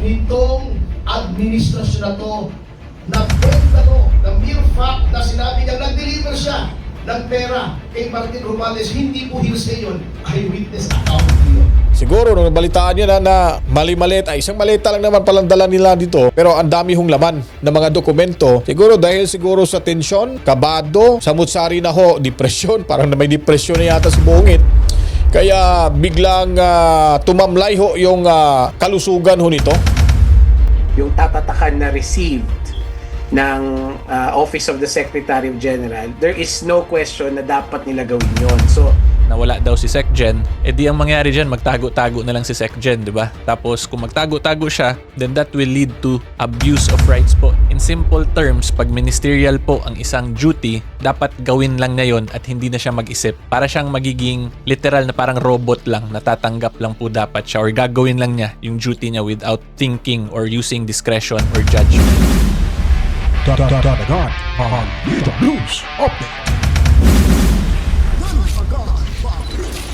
nitong administrasyon na to na benda to, the mere fact na sinabi niya nag-deliver siya ng pera kay Martin Romualdez, hindi po hearsay yun, eyewitness account yun. Siguro nung balitaan niya na mali-malit, ay isang malita lang naman palang dala nila dito, pero ang dami hong laman ng mga dokumento. Siguro sa tensyon, kabado, samutsari na ho, depresyon, parang may depresyon na yata si Bungit. Kaya biglang tumamlay ho yung kalusugan ho nito. Yung tatatakan na received ng Office of the Secretary of General, there is no question na dapat nila gawin yun. So, nawala daw si SecGen, di ang mangyari dyan, magtago-tago na lang si SecGen, di ba? Tapos kung magtago-tago siya, then that will lead to abuse of rights po. In simple terms, pag ministerial po ang isang duty, dapat gawin lang niya yon at hindi na siya mag-isip. Para siyang magiging literal na parang robot lang, natatanggap lang po dapat siya or gagawin lang niya yung duty niya without thinking or using discretion or judgment. Dadagan on Dito News Update.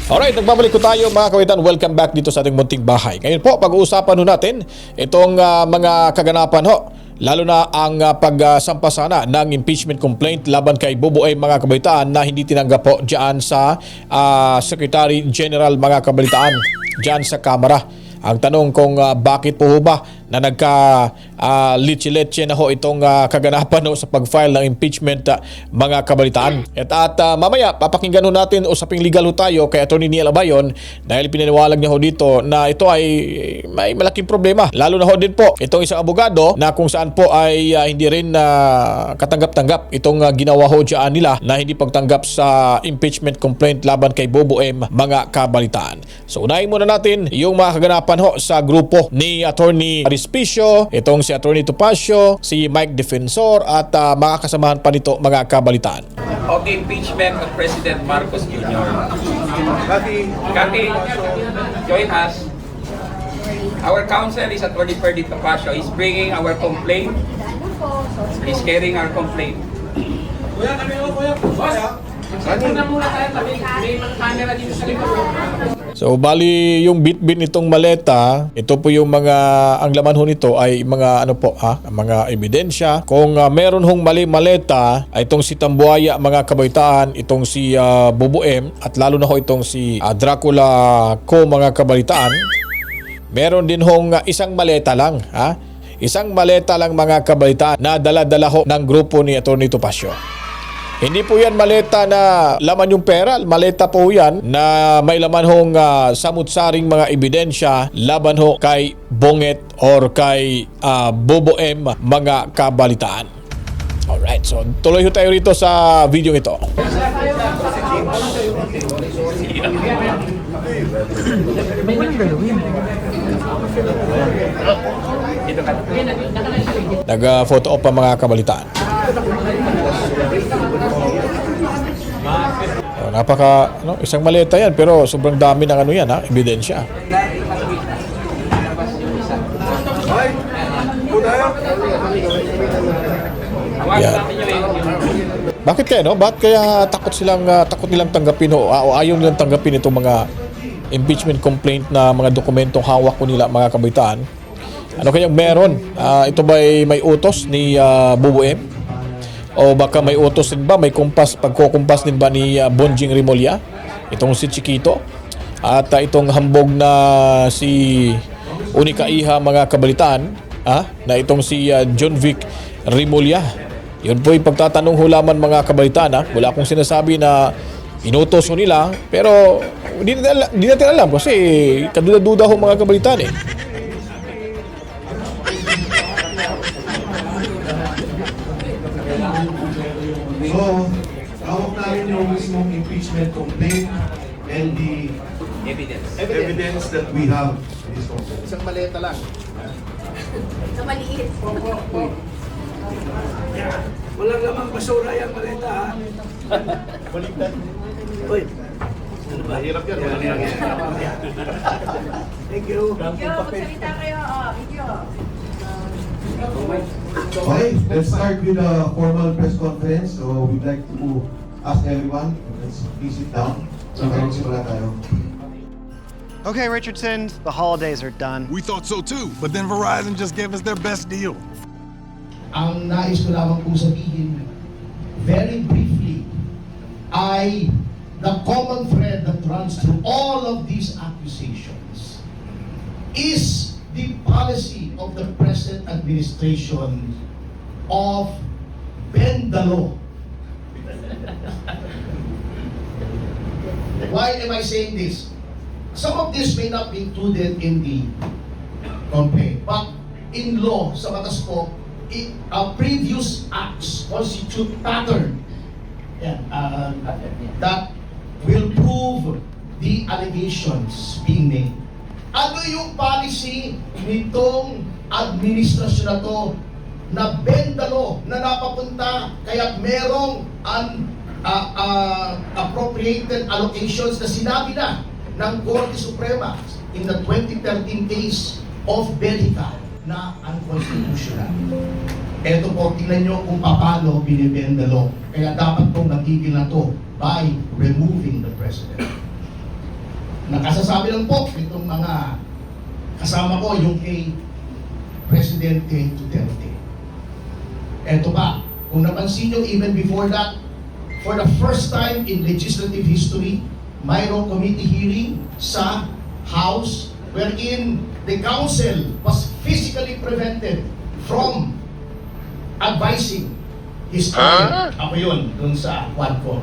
Alright, nagbabalik ko tayo mga kawitan. Welcome back dito sa ating munting bahay. Ngayon po, pag-uusapan ho natin itong mga kaganapan ho. Lalo na ang pagsampa sana ng impeachment complaint laban kay Bubuoy mga kabalitaan na hindi tinanggap po dyan sa Secretary General mga kabalitaan dyan sa Kamara. Ang tanong kung bakit po ba na nagka-litsi-litsi na ho itong kaganapan ho sa pag-file ng impeachment mga kabalitaan. At mamaya papakinggan ho natin, usaping legal ho tayo kay Atty. Neil Abayon dahil pinaniwalag niya ho dito na ito ay may malaking problema. Lalo na ho din po itong isang abogado na kung saan po ay hindi rin katanggap-tanggap itong ginawa ho dyan nila na hindi pagtanggap sa impeachment complaint laban kay Bobo M mga kabalitaan. So unahin muna natin yung mga kaganapan ho sa grupo ni Attorney Respicio, itong si Attorney Topacio, si Mike Defensor at mga kasamahan pa nito mga kabalitaan. Of the impeachment of President Marcos Jr. Kati, join us. Our counsel is Attorney Ferdy Topacio. He's bringing our complaint. He's carrying our complaint. So bali yung bit-bit nitong maleta, ito po yung mga ang laman ho nito ay mga ano po mga ebidensya. Kung meron hong mali maleta ay itong si Tambuaya mga kabalitaan, itong si Bobo M at lalo na ho itong si Dracula ko mga kabalitaan. Meron din hong isang maleta lang, isang maleta lang mga kabalitaan na dala-dala ho ng grupo ni Atty. Topacio. Hindi po yan maleta na laman yung pera. Maleta po yan na may laman hong samut-saring mga ebidensya laban ho kay Bonget or kay Bobo M mga kabalitaan. Alright, so tuloy ho tayo rito sa video ito. Nag-photo op ang mga kabalitaan. Isang maleta yan pero sobrang dami ng ebidensya. Yan. Bakit kaya Bakit kaya takot nilang tanggapin o ayaw nilang tanggapin itong mga impeachment complaint na mga dokumentong hawak ko nila mga kabalitaan? Ano kayang meron? Ito ba may utos ni Bobo M? O baka may utos din ba? May pagkukumpas din ba ni Bonjing Rimulya? Itong si Chiquito? At itong hambog na si Unica Iha mga kabalitaan, na itong si John Vic Rimulya. Yun po yung pagtatanong hulaman mga kabalitaan. Wala akong sinasabi na inutos ko nila, pero hindi natin alam kasi kaduda-duda ho mga kabalitaan So, hawak namin yung mismong impeachment complaint and the evidence that we have in this complaint. Isang maleta lang. Sa maliit. Walang lamang basura yung maleta, ha? Baliktad. Uy. Mahirap yan. Thank you. Video, magsalita kayo. Video. Okay, let's start with a formal press conference. So we'd like to ask everyone, let's please sit down. So magsimula tayo. Okay, Richardson, the holidays are done. We thought so too, but then Verizon just gave us their best deal. Ang nais ko lamang pong sabihin, very briefly, ay the common thread that runs through all of these accusations is the policy of the present administration of bend the law. Why am I saying this? Some of this may not be included in the complaint, but in law, sa batas po, previous acts constitute pattern that will prove the allegations being made. Ano yung policy nitong administrasyon na to na bend the law, na napapunta kaya merong appropriated allocations na sinabi na ng Korte Suprema in the 2013 case of Belica na unconstitutional. Ito po, tingnan nyo kung paano binibend the law. Kaya dapat pong natigil na to by removing the president. Nakasasabi lang po itong mga kasama ko, yung kay Presidente Duterte. Ito pa, kung napansin nyo, even before that, for the first time in legislative history, mayroong committee hearing sa House wherein the council was physically prevented from advising his client. Ako yun, dun sa Quadcom.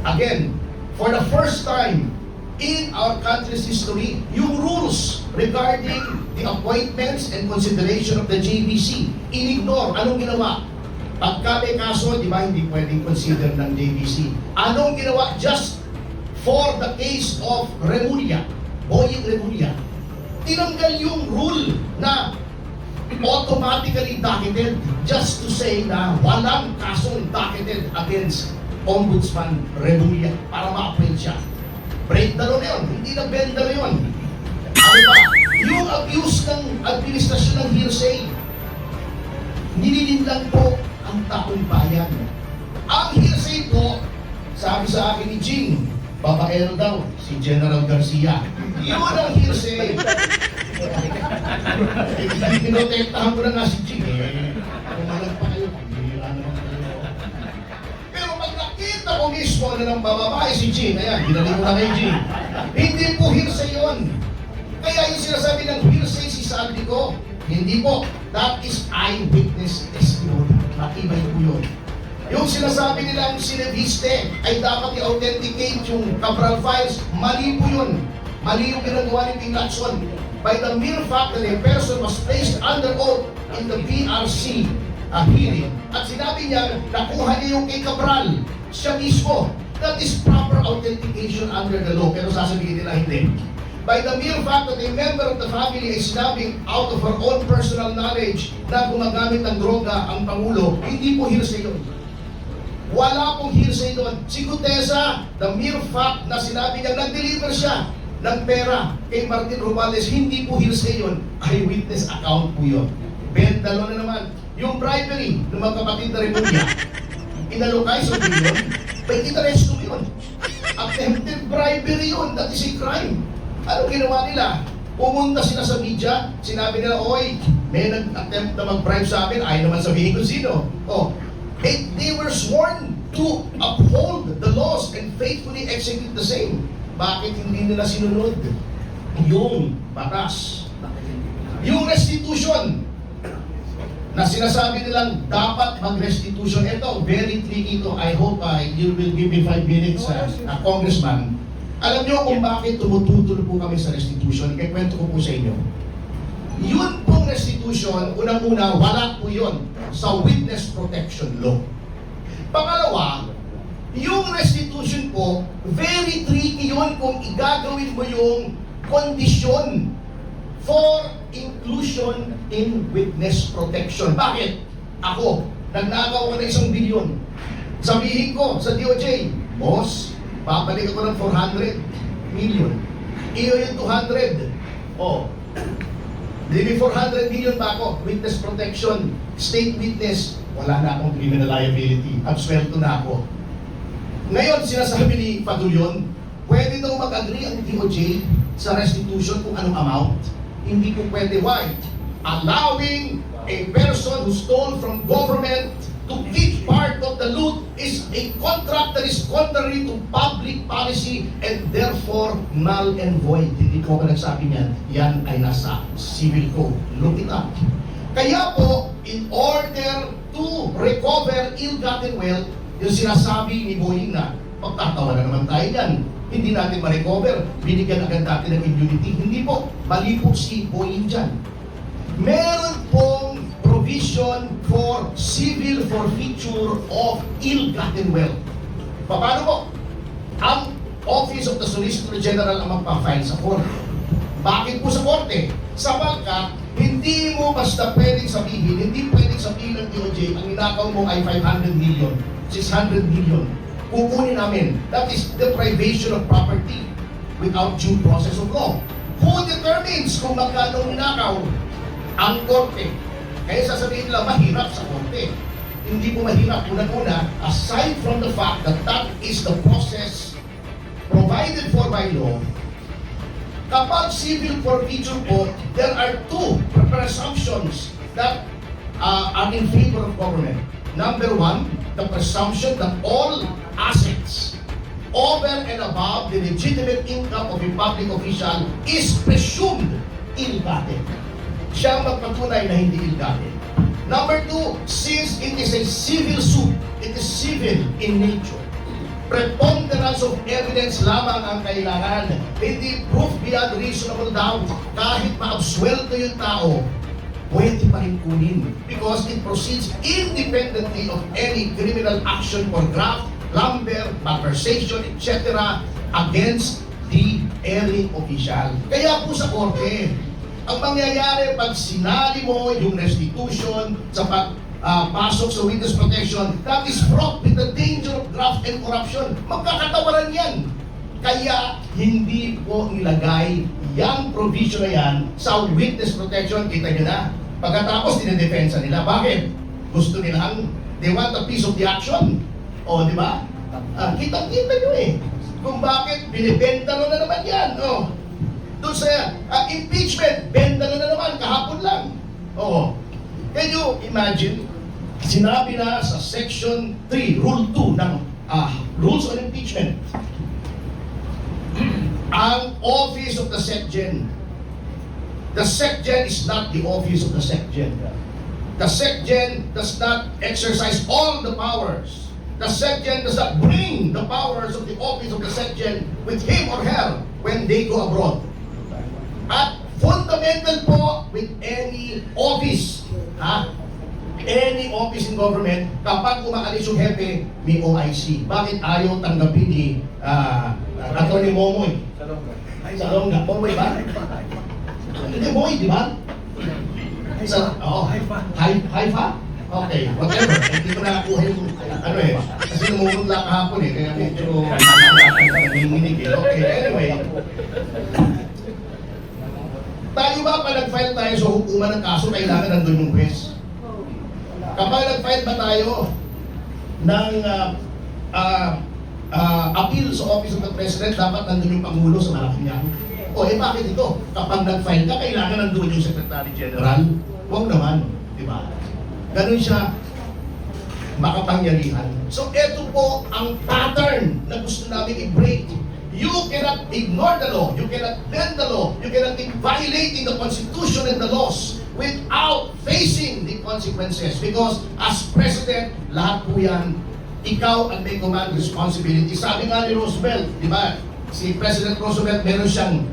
Again, for the first time in our country's history, yung rules regarding the appointments and consideration of the JVC, in-ignore. Anong ginawa? Pagka may kaso, di ba, hindi pwedeng consider ng JVC. Anong ginawa? Just for the case of Remulla, Boying Remulla, tinanggal yung rule na automatically docketed just to say na walang kasong docketed against Ombudsman Remulla para ma-appoint siya. Break the law na yun, hindi na bend na yun. Ano ba? Yung abuse ng administrasyon ng hearsay, nililin lang po ang taong bayan. Ang hearsay po, sabi sa akin ni Jing, babaero daw, si General Garcia. Yun ang hearsay. Pinotektahan ko na nga si Jing. Kumalag pa kayo, pagbihira naman kayo. Pero pag nakita ko mismo na ng bababae si Jing, ayan, ginali ko na kay Jing. Hindi po hearsay yun. Kaya yung sinasabi ng hearsay si Sandy ko, hindi po. That is eyewitness testimony. Matibay po yun. Yung sinasabi nilang sineviste ay dapat i-authenticate yung Cabral files, mali po yun. Mali yung ginagawa ni Bing Lacson. By the mere fact that a person was placed under oath in the PRC hearing, at sinabi niya, nakuha niya yung kay Cabral, siya mismo. That is proper authentication under the law. Pero sasabihin nila hindi. By the mere fact that a member of the family is snapping out of her own personal knowledge na gumagamit ng droga ang Pangulo, hindi po hearsay yun. Wala pong hearsay doon. Si Gutesa, the mere fact na sinabi niya, nag-deliver siya ng pera kay Martin Romualdez, hindi po hearsay yun. Eyewitness account po yun. Bendalo na naman. Yung bribery ng mga kapatid na Remulla, inalokay sa yun, may interest po yun. Attempted bribery yun, that is a crime. Ano ginawa nila? Pumunta sila sa media, sinabi nila, oy, may nag-attempt na mag-bribe sa amin, ayaw naman sabihin kung sino. Oh, they were sworn to uphold the laws and faithfully execute the same. Bakit hindi nila sinunod yung batas? Yung restitution na sinasabi nilang dapat mag-restitution. Ito, very tricky ito. I hope you will give me 5 minutes, Congressman. Alam niyo kung bakit tumututulo po kami sa restitution? Ikikwento ko po sa inyo. Yun pong restitution, unang-una, wala po yun sa witness protection law. Pangalawa, yung restitution po, very tricky yun kung igagawin mo yung kondisyon for inclusion in witness protection. Bakit? Ako, nagnakaw ko ng 1 bilyon. Sabihin ko sa DOJ, boss, babalik ako ng 400 million. Iyo yung 200. Oh, may 400 million ba ako? Witness protection, state witness, wala na akong criminal liability. Absuelto na ako. Ngayon, sinasabi ni Padulyon, pwede daw mag-agree ang DOJ sa restitution kung anong amount. Hindi po pwede. Why? Allowing a person who stole from government to keep part of the loot is a contract that is contrary to public policy and therefore null and void. Hindi ko ba nagsabi niyan? Yan ay nasa civil code. Look it up. Kaya po, in order to recover ill-gotten wealth, yung sinasabi ni Boying na, pagtatawa na naman tayo yan. Hindi natin ma-recover, binigyan agad natin ng immunity. Hindi po, mali po si Boying dyan. Meron pong provision for civil forfeiture of ill-gotten wealth. Paano po? Ang Office of the Solicitor General ang magpa-file sa korte. Bakit po sa korte? Sapagkat hindi mo basta pwedeng sabihin, hindi pwedeng sabihin ng DOJ, ang ninakaw mo ay 500 million, 600 million. Kukunin namin. That is deprivation of property without due process of law. Who determines kung magkano ninakaw? Ang korte. Kaya sasabihin nila, mahirap sa korte. Hindi po mahirap. Unang-una, aside from the fact that that is the process provided for by law, kapag civil forfeiture po, there are two presumptions that are in favor of government. Number one, the presumption that all assets over and above the legitimate income of a public official is presumed ill-gotten. Siya ang magpatunay na hindi ill-gotten. Number two, since it is a civil suit, it is civil in nature. Preponderance of evidence lamang ang kailangan. Hindi proof beyond reasonable doubt. Kahit ma-absuelto yung tao, pwede pa rin kunin. Because it proceeds independently of any criminal action for graft, lumber, malversation, etc. against the erring official. Kaya po sa korte, ang mangyayari pag sinali mo yung restitution sa pasok sa witness protection, that is fraught with the danger of graft and corruption. Magkakatawaran yan. Kaya hindi po nilagay yung provision na yan sa witness protection. Kita nyo na. Pagkatapos, dinedefensa nila. Bakit? Gusto nilang, they want a piece of the action. O, di ba? Kita-kita nyo eh. Kung bakit, binibenta na naman yan. O, doon sa impeachment, benta na naman, kahapon lang. Oo. Can you imagine, sinabi na sa Section 3, Rule 2 ng Rules on Impeachment, ang Office of the SecGen, the SecGen is not the Office of the SecGen. The SecGen does not exercise all the powers. The SecGen does not bring the powers of the Office of the SecGen with him or her when they go abroad. At fundamental po with any office, any office in government, kapag umaalis yung hepe, may OIC. Bakit ayaw tanggapin ni Atty. Momoy? Salonga. Momoy ba? Hindi, Moy, di ba? Haifa? Okay, whatever. Hindi ko nakakuha yung kasi namumutla kahapon kaya medyo nanginginig eh. Okay, anyway. Tayo ba pa nag-file tayo sa hukuman ng kaso, kailangan nandun yung juez? Kapag nag-file ba tayo ng appeal sa Office of the President, dapat nandun yung Pangulo sa Malacanang? O bakit ito? Kapag nag-file ka, kailangan nandun yung Secretary General? Huwag naman, di ba? Ganun siya makapangyarihan. So ito po ang pattern na gusto namin i-break. You cannot ignore the law, you cannot bend the law, you cannot be violating the Constitution and the laws without facing the consequences. Because as President, lahat po yan, ikaw ang may command responsibility. Sabi nga ni Roosevelt, di ba? Si President Roosevelt, meron siyang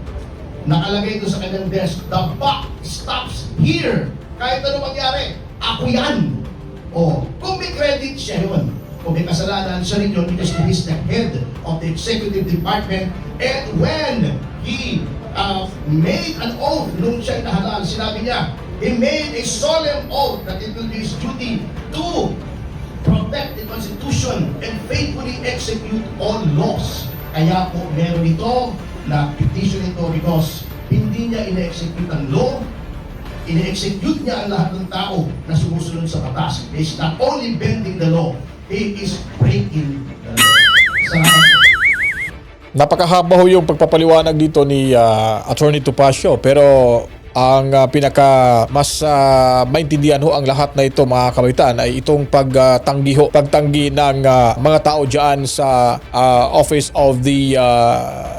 nakalagay doon sa kanyang desk, the buck stops here. Kahit ano mangyari, ako yan. O, kung may credit, siya yun. Kung may kasalanan, siya rin yun because he is the head of the executive department. And when he made an oath nung siya nahalal, sinabi niya, he made a solemn oath that it will be his duty to protect the Constitution and faithfully execute all laws. Kaya po meron ito na petition ito because hindi niya ina-execute ang law, ina-execute niya ang lahat ng tao na sumusunod sa batas. He is not only bending the law, he is breaking the law. Salamat. Napakahaba ho yung pagpapaliwanag dito ni Attorney Topacio, pero ang pinaka mas maintindihan ho ang lahat na ito, mga kabataan, ay itong pagtanggi ng mga tao diyan sa Office of the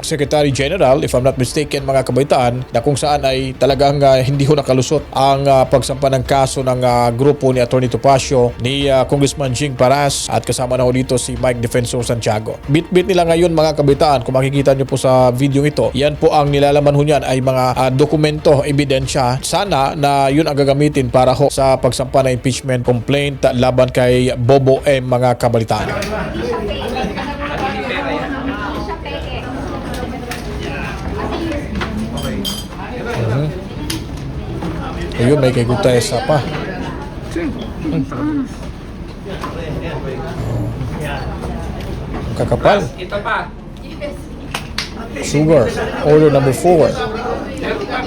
Secretary General, if I'm not mistaken, mga kabataan, na kung saan ay talagang hindi ho nakalusot ang pagsampa ng kaso ng grupo ni Attorney Topacio, ni Congressman Jing Paras, at kasama na ho dito si Mike Defensor Santiago. Bit-bit nila ngayon, mga kabataan, kung makikita nyo po sa video ito, yan po ang nilalaman ho niyan ay mga dokumento, ebidensya. Sana na yun ang gagamitin para ho sa pagsampa ng impeachment complaint laban kay Bobo M, mga kabalitaan. Ayun, may kay Gutesa pa. Kakapal. Ito pa. Sugar. Order number 4.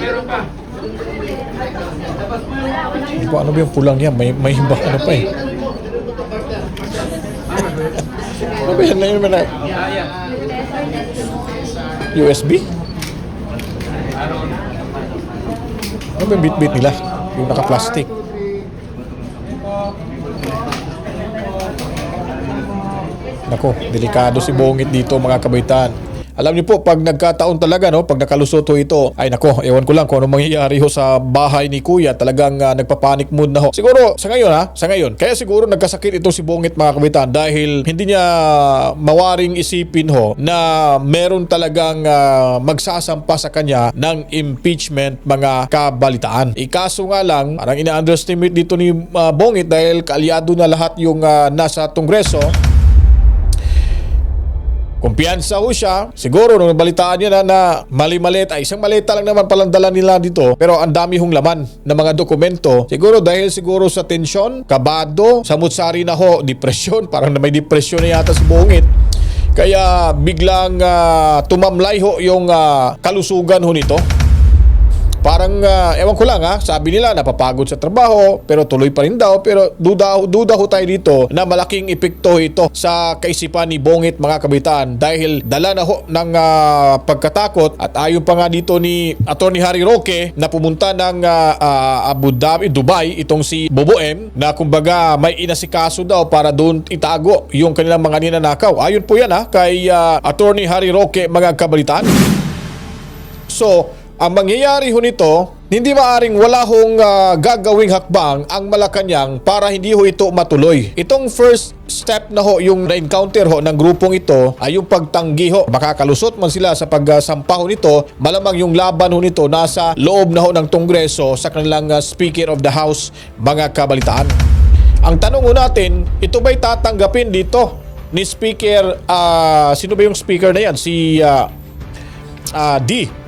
Meron pa. Ano ba yung pulang yan? May iba ano pa eh. Ano ba yan na yun? USB? Ano ba yung bit-bit nila? Yung naka-plastic. Nako, delikado si Bongit dito, mga kabaitan. Alam niyo po, pag nagkataon talaga, no, pag nakalusot ho ito, ay nako, ewan ko lang kung ano mangyayari ho sa bahay ni Kuya. Talagang nagpapanik mood na ho. Siguro, sa ngayon, kaya siguro nagkasakit ito si Bongit, mga kabitan, dahil hindi niya mawaring isipin ho na meron talagang magsasampa sa kanya ng impeachment, mga kabalitaan. Ikaso nga lang, parang ina-underestimate dito ni Bongit dahil kaalyado na lahat yung nasa Kongreso. Kumpiyansa ho siya. Siguro nung balitaan niya na mali-maleta, isang maleta lang naman palang dala nila dito, pero ang dami hong laman ng mga dokumento. Siguro dahil sa tensyon, kabado, samutsari na ho, depresyon, parang may depresyon na yata si Bongit. Kaya biglang tumamlay ho yung kalusugan ho nito. Parang, ewan ko lang sabi nila napapagod sa trabaho, pero tuloy pa rin daw. Pero duda ho tayo dito na malaking epekto ito sa kaisipan ni Bongit, mga kabitaan, dahil dala na ho ng pagkatakot. At ayon pa nga dito ni Attorney Harry Roque na pumunta ng Abu Dhabi, Dubai, itong si Bobo M, na kumbaga may inasikaso daw para doon itago yung kanilang mga ninanakaw. Ayon po yan kay Attorney Harry Roque, mga kabitaan. So, ang mangyayari ho nito, hindi maaring wala hong gagawing hakbang ang Malacanang para hindi ho ito matuloy. Itong first step na ho, yung na-encounter ho ng grupong ito, ay yung pagtanggi ho. Makakalusot man sila sa pagsampa ho nito, malamang yung laban ho nito nasa loob na ho ng Kongreso sa kanilang Speaker of the House, mga kabalitaan. Ang tanong ho natin, ito ba'y tatanggapin dito ni Speaker, sino ba yung speaker na yan? Si D.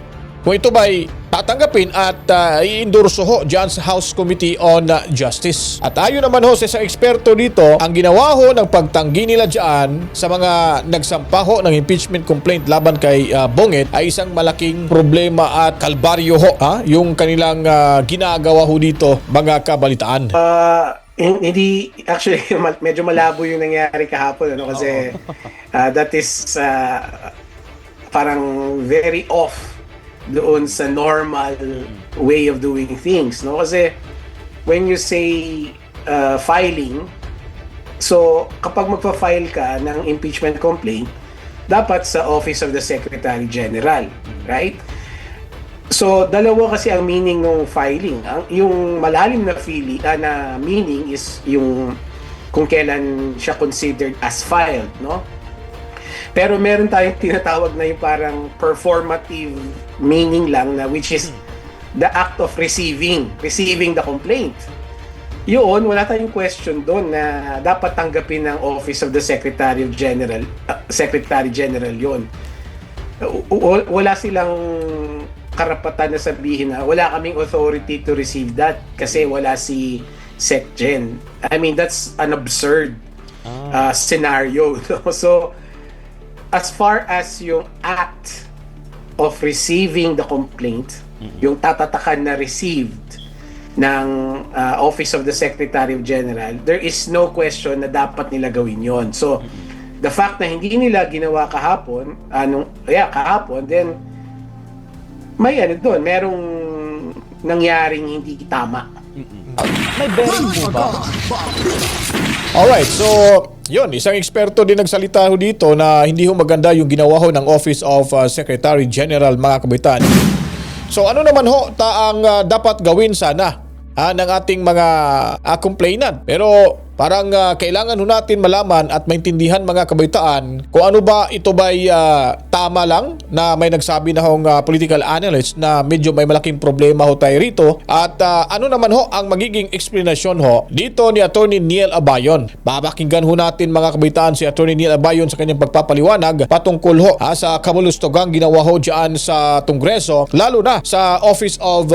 Kung ito ba'y tatanggapin at i-endorso ho dyan sa House Committee on Justice. At ayon naman ho sa isang eksperto dito, ang ginawa ho ng pagtanggi nila dyan sa mga nagsampa ho ng impeachment complaint laban kay Bongit ay isang malaking problema at kalbaryo ho, yung kanilang ginagawa ho dito, mga kabalitaan. Hindi, actually, medyo malabo yung nangyari kahapon, kasi that is parang very off doon sa normal way of doing things, no? Kasi when you say filing, so kapag magpa-file ka ng impeachment complaint, dapat sa Office of the Secretary General, right? So dalawa kasi ang meaning ng filing. Yung malalim na meaning is yung kung kailan siya considered as filed, no? Pero meron tayong tinatawag na yung parang performative meaning lang, na which is the act of receiving the complaint. Yun, wala tayong question doon na dapat tanggapin ng Office of the Secretary General yun. Wala silang karapatan na sabihin na wala kaming authority to receive that kasi wala si SecGen. I mean, that's an absurd scenario. So, as far as yung act of receiving the complaint, yung tatatakan na received ng Office of the Secretary General, there is no question na dapat nila gawin yon. So, the fact na hindi nila ginawa kahapon, kahapon, then may doon, merong nangyaring hindi tama. May bearing po ba? Alright, so yun, isang eksperto din nagsalita ho dito na hindi ho maganda yung ginawa ho ng Office of Secretary General, mga kabitan. So ano naman ho ang dapat gawin sana ng ating mga complainant? Pero parang kailangan ho natin malaman at maintindihan, mga kabaitaan, kung ano ba ito ba'y tama lang na may nagsabi na hong political analyst na medyo may malaking problema ho tayo rito, at ano naman ho ang magiging explanation ho dito ni Attorney Neil Abayon. Babakinggan ho natin, mga kabaitaan, si Attorney Neil Abayon sa kanyang pagpapaliwanag patungkol ho sa kamulustogang ginawa ho dyan sa Kongreso, lalo na sa Office of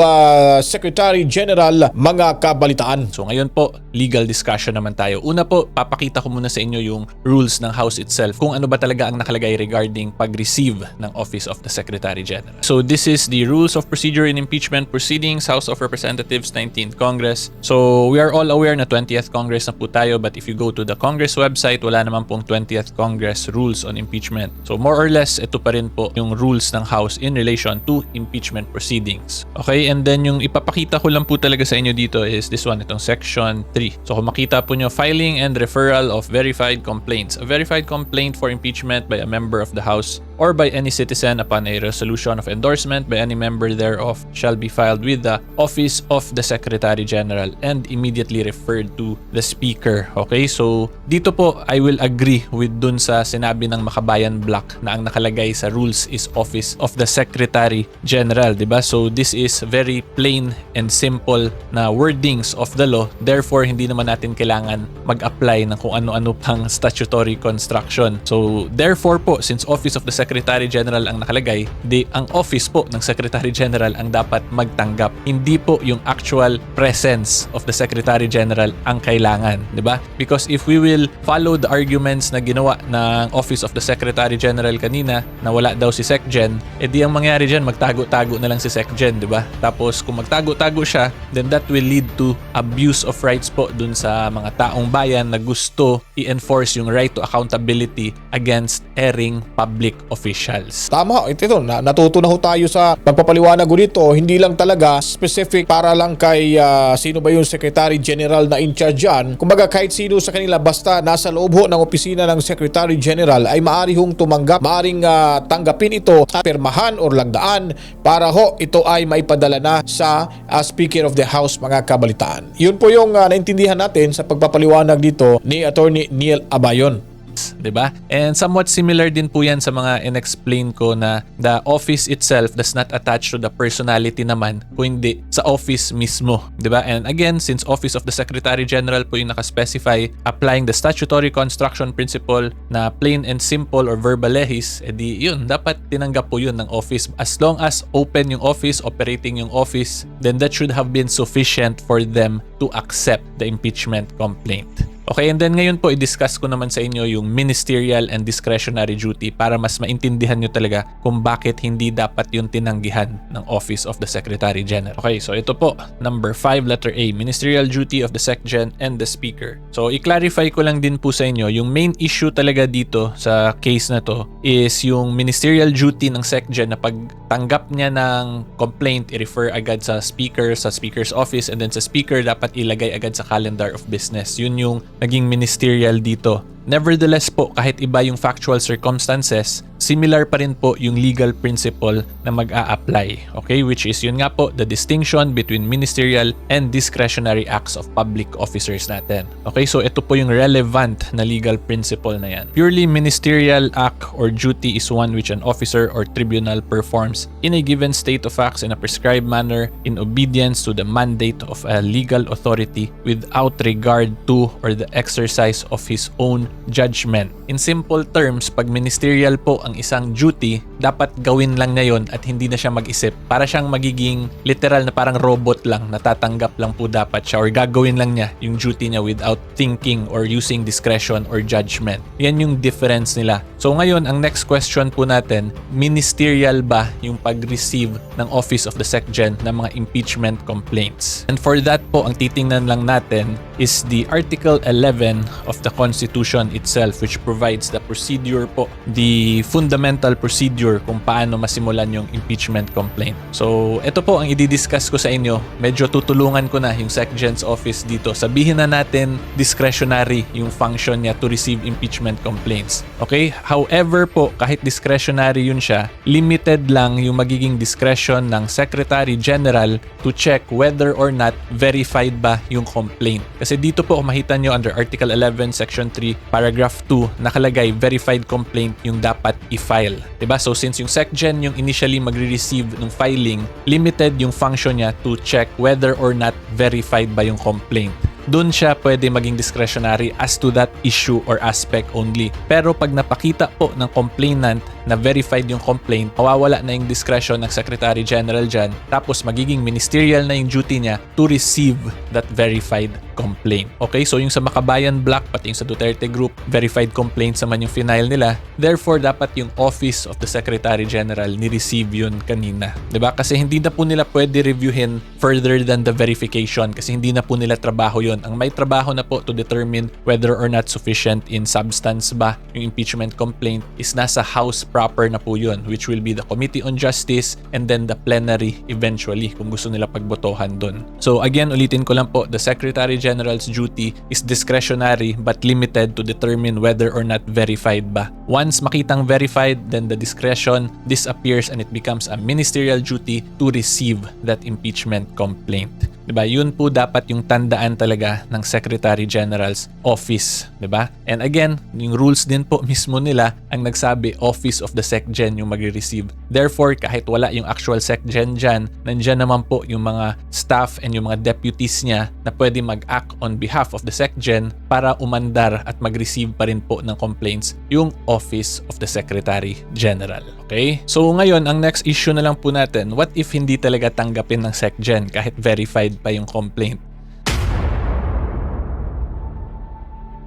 Secretary General, mga kabalitaan. So ngayon po, legal discussion naman tayo. Una po, papakita ko muna sa inyo yung rules ng House itself, kung ano ba talaga ang nakalagay regarding pag-receive ng Office of the Secretary General. So this is the Rules of Procedure in Impeachment Proceedings, House of Representatives, 19th Congress. So we are all aware na 20th Congress na po tayo, but if you go to the Congress website, wala naman pong 20th Congress Rules on Impeachment. So more or less, ito pa rin po yung rules ng House in relation to impeachment proceedings. Okay, and then yung ipapakita ko lang po talaga sa inyo dito is this one, itong Section 3. So kung makita po nyo, filing and referral of verified complaints. A verified complaint for impeachment by a member of the House or by any citizen upon a resolution of endorsement by any member thereof shall be filed with the Office of the Secretary General and immediately referred to the Speaker. Okay, so dito po I will agree with dun sa sinabi ng Makabayan Black na ang nakalagay sa rules is Office of the Secretary General, diba? So this is very plain and simple na wordings of the law. Therefore, hindi naman natin kailangan mag-apply ng kung ano-ano pang statutory construction. So therefore po, since Office of the Secretary General ang nakalagay, ang office po ng Secretary General ang dapat magtanggap. Hindi po yung actual presence of the Secretary General ang kailangan, di ba? Because if we will follow the arguments na ginawa ng Office of the Secretary General kanina na wala daw si SecGen, edi ang mangyari dyan, magtago-tago na lang si SecGen, di ba? Tapos kung magtago-tago siya, then that will lead to abuse of rights po dun sa mga taong bayan na gusto i-enforce yung right to accountability against erring public officials. Tama, ito natuto na ho tayo sa pagpapaliwanag dito. Hindi lang talaga specific para lang kay sino ba yung Secretary General na in charge dyan. Kumbaga kahit sino sa kanila, basta nasa loob ho ng opisina ng Secretary General ay maaari hong tumanggap, maaring tanggapin ito sa permahan or langdaan para ho ito ay maipadala na sa Speaker of the House, mga kabalitaan. Yun po yung naintindihan natin sa pagpapaliwanag dito ni Attorney Neil Abayon. Diba? And somewhat similar din po yan sa mga in-explain ko na the office itself does not attach to the personality naman, kundi sa office mismo. Diba? And again, since Office of the Secretary General po yung nakaspecify applying the statutory construction principle na plain and simple or verbal lehis, edi yun, dapat tinanggap po yun ng office. As long as open yung office, operating yung office, then that should have been sufficient for them to accept the impeachment complaint. Okay, and then ngayon po i-discuss ko naman sa inyo yung ministerial and discretionary duty para mas maintindihan nyo talaga kung bakit hindi dapat yung tinanggihan ng Office of the Secretary General. Okay, so ito po, number 5, letter A, ministerial duty of the SecGen and the Speaker. So i-clarify ko lang din po sa inyo, yung main issue talaga dito sa case na to is yung ministerial duty ng SecGen na pagtanggap niya ng complaint, i-refer agad sa Speaker, sa Speaker's office, and then sa Speaker dapat ilagay agad sa calendar of business. Yun yung naging ministerial dito. Nevertheless po, kahit iba yung factual circumstances, similar pa rin po yung legal principle na mag-a-apply. Okay? Which is yun nga po, the distinction between ministerial and discretionary acts of public officers natin. Okay? So ito po yung relevant na legal principle na yan. Purely ministerial act or duty is one which an officer or tribunal performs in a given state of facts in a prescribed manner in obedience to the mandate of a legal authority without regard to or the exercise of his own judgment. In simple terms, pag ministerial po ang isang duty, dapat gawin lang niya yun at hindi na siya mag-isip. Para siyang magiging literal na parang robot lang, natatanggap lang po dapat siya or gagawin lang niya yung duty niya without thinking or using discretion or judgment. Yan yung difference nila. So ngayon, ang next question po natin, ministerial ba yung pag-receive ng Office of the SecGen ng mga impeachment complaints? And for that po, ang titingnan lang natin is the Article 11 of the Constitution itself, which provides provides the procedure po, the fundamental procedure kung paano masimulan yung impeachment complaint. So, ito po ang i-discuss ko sa inyo. Medyo tutulungan ko na yung SecGen's office dito. Sabihin na natin discretionary yung function niya to receive impeachment complaints. Okay? However po, kahit discretionary yun siya, limited lang yung magiging discretion ng Secretary General to check whether or not verified ba yung complaint. Kasi dito po, kung makita nyo under Article 11, Section 3, Paragraph 2, nakalagay verified complaint yung dapat i-file. Diba? So since yung SecGen yung initially magre-receive ng filing, limited yung function niya to check whether or not verified ba yung complaint. Doon siya pwede maging discretionary as to that issue or aspect only. Pero pag napakita po ng complainant na verified yung complaint, mawawala na yung discretion ng Secretary General dyan, tapos magiging ministerial na yung duty niya to receive that verified complaint. Okay, so yung sa Makabayan Block, pati yung sa Duterte Group, verified complaints naman yung final nila. Therefore, dapat yung Office of the Secretary General ni-receive yun kanina. Diba? Kasi hindi na po nila pwede reviewin further than the verification kasi hindi na po nila trabaho yun. Ang may trabaho na po to determine whether or not sufficient in substance ba yung impeachment complaint is nasa House proper na po yun, which will be the Committee on Justice and then the plenary eventually kung gusto nila pagbotohan dun. So again, ulitin ko lang po, the Secretary General's duty is discretionary but limited to determine whether or not verified ba. Once makitang verified, then the discretion disappears and it becomes a ministerial duty to receive that impeachment complaint. Diba? Yun po dapat yung tandaan talaga ng Secretary General's office. Diba? And again, yung rules din po mismo nila ang nagsabi Office of the SecGen yung magre-receive. Therefore, kahit wala yung actual SecGen dyan, nandyan naman po yung mga staff and yung mga deputies niya na pwede mag-act on behalf of the SecGen para umandar at mag-receive pa rin po ng complaints yung Office of the Secretary General. Okay? So ngayon, ang next issue na lang po natin, what if hindi talaga tanggapin ng SecGen kahit verified pa yung complaint?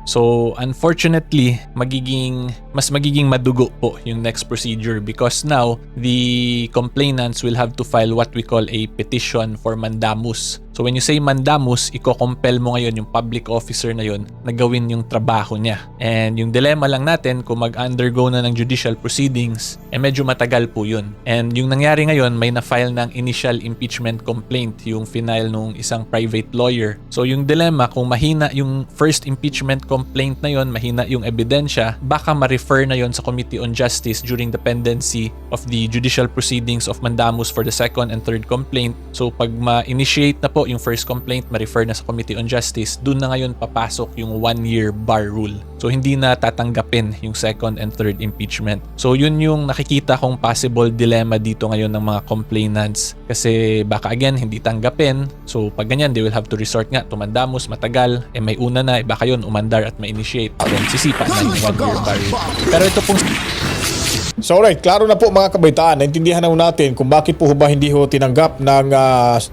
So, unfortunately, mas magiging madugo po yung next procedure because now, the complainants will have to file what we call a petition for mandamus. So, when you say mandamus, iko-compel mo ngayon yung public officer na yun na gawin yung trabaho niya. And yung dilemma lang natin, kung mag-undergo na ng judicial proceedings, medyo matagal po yun. And yung nangyari ngayon, may na-file ng initial impeachment complaint, yung final nung isang private lawyer. So, yung dilemma, kung mahina yung first impeachment complaint na yon, mahina yung ebidensya, baka ma-refer na yon sa Committee on Justice during the pendency of the judicial proceedings of mandamus for the second and third complaint. So pag ma-initiate na po yung first complaint, ma-refer na sa Committee on Justice, dun na ngayon papasok yung 1-year bar rule. So hindi na tatanggapin yung second and third impeachment. So yun yung nakikita kong possible dilemma dito ngayon ng mga complainants kasi baka again hindi tanggapin. So pag ganyan, they will have to resort nga to mandamus, matagal, may una na, baka yun umandar at ma-initiate, then sisipa na yung 1-year bar rule. Pero ito pong So alright, klaro na po mga kabaitaan, naintindihan na natin kung bakit po ba hindi ho tinanggap ng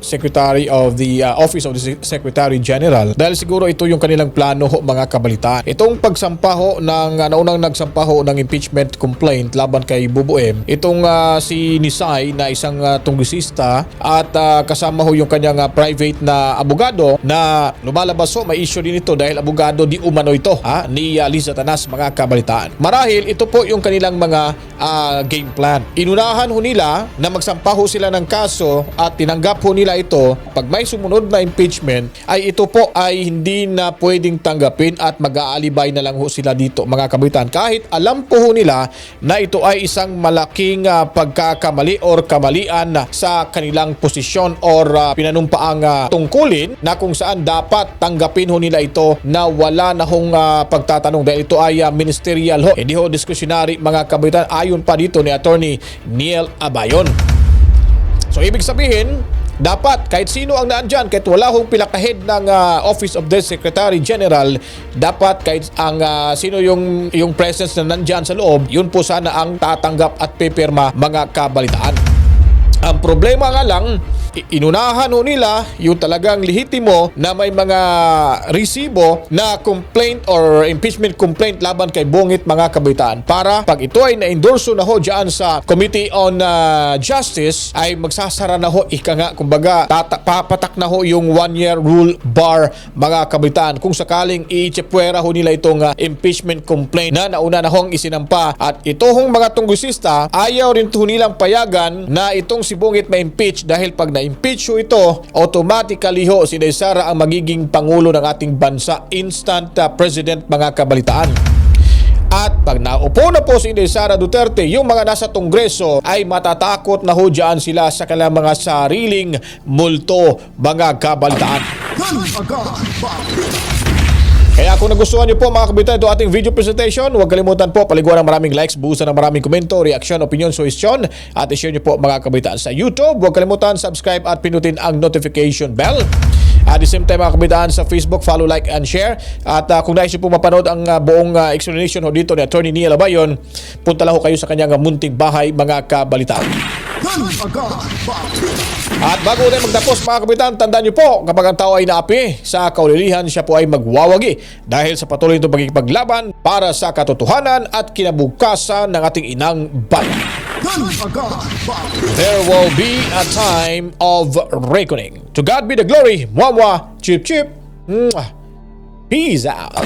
Secretary of the Office of the Secretary General dahil siguro ito yung kanilang plano ho mga kabalitaan. Itong pagsampa ho ng naunang nagsampa ho ng impeachment complaint laban kay Bubuem, itong si Nisay na isang tunggisista at kasama ho yung kanyang private na abogado na lumalabas ho, may issue din ito dahil abogado di umano ito ni Liza Tanas mga kabalitaan. Marahil ito po yung kanilang mga game plan. Inunahan ho nila na magsampa ho sila ng kaso at tinanggap ho nila ito. Pag may sumunod na impeachment, ay ito po ay hindi na pwedeng tanggapin at mag-aalibay na lang ho sila dito mga kabitan. Kahit alam po ho nila na ito ay isang malaking pagkakamali or kamalian sa kanilang posisyon or pinanumpaang tungkulin na kung saan dapat tanggapin ho nila ito na wala na hong pagtatanong dahil ito ay ministerial ho. Hindi ho discretionary mga kabitan ayon pa dito ni Attorney Neil Abayon. So ibig sabihin, dapat kahit sino ang naandyan, kahit wala hong pilakahead ng Office of the Secretary General, dapat kahit ang sino yung presence na nandyan sa loob, yun po sana ang tatanggap at pipirma mga kabalitaan. Ang problema nga lang, inunahan ho nila yung talagang lehitimo na may mga resibo na complaint or impeachment complaint laban kay Bungit mga kabataan para pag ito ay na-endorso na ho dyan sa Committee on Justice ay magsasara na ho ika nga kumbaga papatak na ho yung 1-year rule bar mga kabataan kung sakaling i-chepwera ho nila itong impeachment complaint na nauna na hong isinampa at ito hong mga tunggusista ayaw rin ho nilang payagan na itong si Bungit ma-impeach dahil pag na-impeach ho ito automatically ho si Inday Sara ang magiging pangulo ng ating bansa, instant president mga kabalitaan. At pag naupo na po si Inday Sara Duterte, yung mga nasa Kongreso ay matatakot na ho dyan sila sa kanilang mga sariling multo mga kabalitaan. Kaya kung nagustuhan niyo po mga kabitan ito ating video presentation, huwag kalimutan po paliguan ng maraming likes, buhusan ng maraming komento, reaksyon, opinion, suggestion at i-share niyo po mga kabitan sa YouTube. Huwag kalimutan subscribe at pinutin ang notification bell. At the same time mga kabitan sa Facebook, follow, like, and share. At kung nais niyo po mapanood ang buong explanation ho dito ni Attorney Nia Labayon, punta lang ho kayo sa kanyang munting bahay mga kabalitaan. At bago tayo magtapos mga kapitan, tandaan niyo po kapag ang tao ay naapi sa kaulilihan, siya po ay magwawagi dahil sa patuloy nitong pagkikipaglaban para sa katotohanan at kinabukasan ng ating inang bayan. There will be a time of reckoning. To God be the glory. Mwah, chip chip. Peace out.